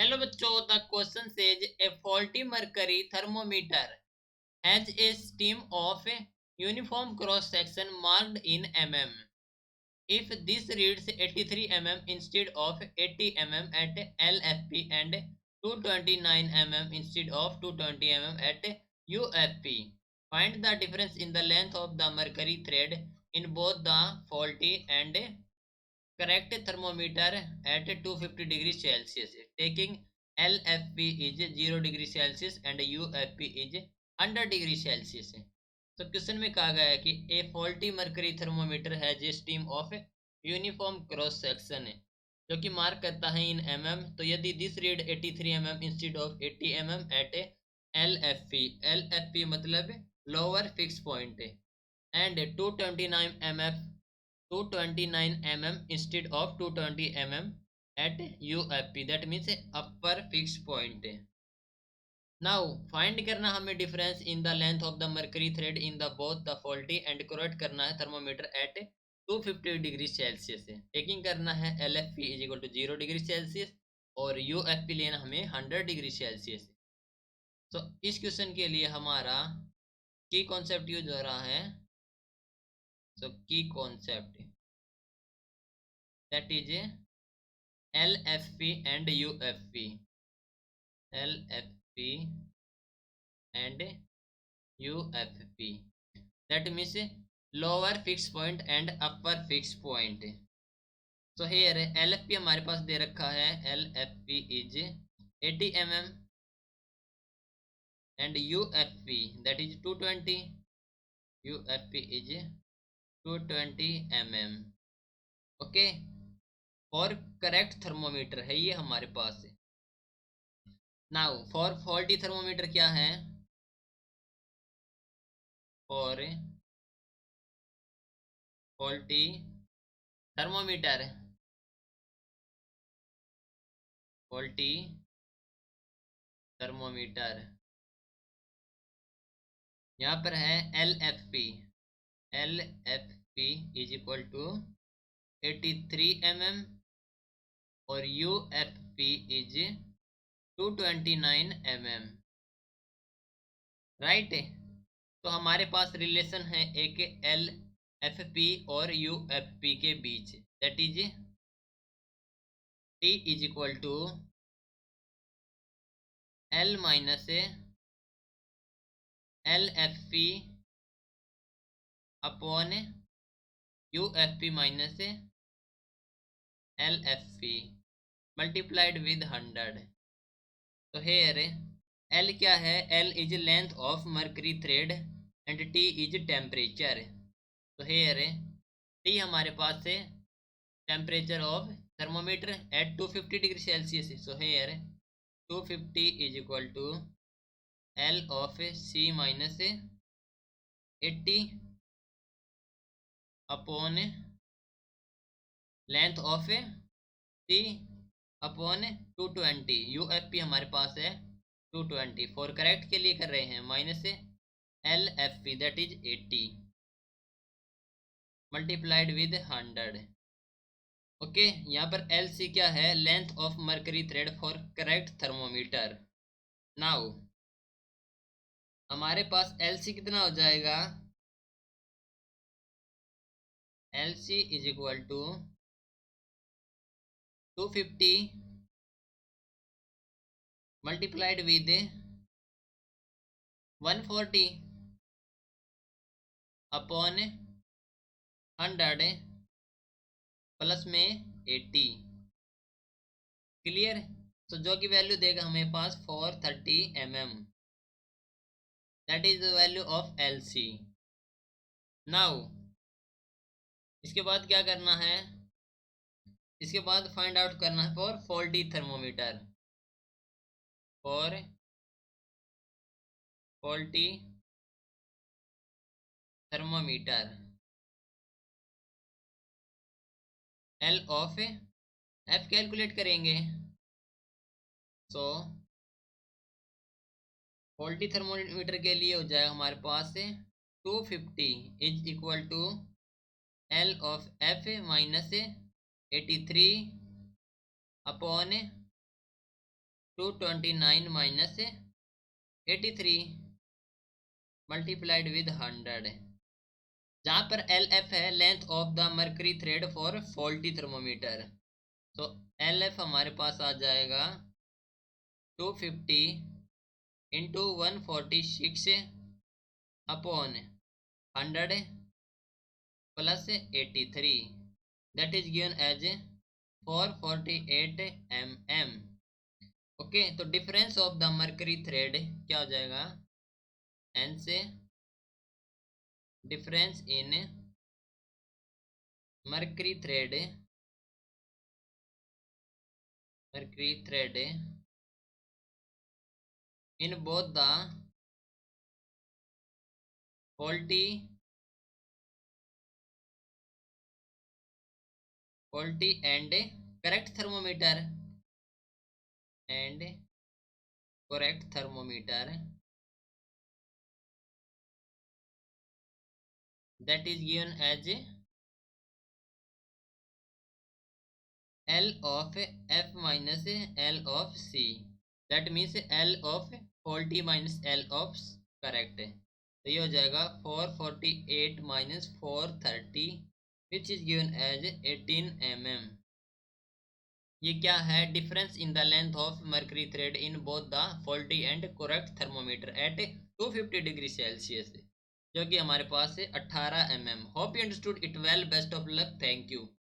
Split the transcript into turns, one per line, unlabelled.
Hello बच्चों, the question says A faulty mercury thermometer has a stream of uniform cross section marked in mm. If this reads 83 mm instead of 80 mm at LFP and 229 mm instead of 220 mm at UFP, find the difference in the length of the mercury thread in both the faulty and correct thermometer at 250 degrees Celsius. Taking LFP is 0 degree Celsius and UFP is 100 degree Celsius. तो question में कहा गया है कि a faulty mercury thermometer has a stem of uniform cross section जो कि mark करता है इन mm. तो यदि this read 83 mm instead of 80 mm at LFP मतलब lower fix point and 229 mm instead of 220 mm at UFP, that means upper fixed point. Now find करना हमें difference in the length of the mercury thread in the both the faulty and correct करना है thermometer at 250 degree Celsius से। Taking करना है LFP is equal to 0 degree Celsius और UFP लेना हमें 100 डिग्री सेल्सियस। तो इस क्वेश्चन के लिए हमारा की कॉन्सेप्ट यूज हो रहा है। सो की concept that is LFP and UFP. LFP and UFP, that means lower fixed point and upper fixed point. So here LFP हमारे पास दे रखा है, LFP is 80 mm and UFP that is 220. UFP is 220 mm. Okay, और correct thermometer है ये हमारे पास। Now for faulty thermometer क्या है? For faulty thermometer, faulty thermometer यहाँ पर है LFP। LFP is equal to 83 mm और UFP इज 229 mm, राइट। तो हमारे पास रिलेशन है एक LFP और UFP के बीच, that is T is equal to L minus LFP upon UFP minus LFP multiplied with 100। तो हेयर L क्या है? L is length of mercury thread and T is temperature. तो हेयर T हमारे पास है temperature of thermometer at 250 degree Celsius. So here 250 is equal to L of C minus 80 upon length of T upon 220। UFP हमारे पास है 220। For correct के लिए कर रहे हैं minus LFP that is 80 multiplied with 100। Okay, यहाँ पर LC क्या है? Length of mercury thread for correct thermometer. Now हमारे पास LC कितना हो जाएगा? LC is equal to 250 multiplied with 140 upon 100 plus में 80। क्लियर? तो जो की वैल्यू देगा हमें पास 430 mm, that is the value of LC। Now इसके बाद क्या करना है? इसके बाद फाइंड आउट करना है for faulty thermometer. For faulty thermometer L of F calculate करेंगे। सो फॉल्टी थर्मोमीटर के लिए हो जाएगा हमारे पास 250 is equal to L of F minus 83 upon 229 minus 83 multiplied with 100, जहां पर एल एफ है length of the mercury thread for faulty thermometer. तो एल एफ हमारे पास आ जाएगा 250 into 146 upon 100 plus 83, that is given as 448 mm। Okay, तो difference of the mercury thread क्या हो जाएगा, एन से difference in mercury thread in both the faulty and correct thermometer that is given as L of F minus L of C, that means L of faulty minus L of correct। तो ये हो जाएगा 448 minus 430 which is given as 18 mm। ये क्या है, difference in the length of mercury thread in both the faulty and correct thermometer at 250 degree Celsius, जो कि हमारे पास है 18 mm। Hope you understood it well, best of luck, thank you.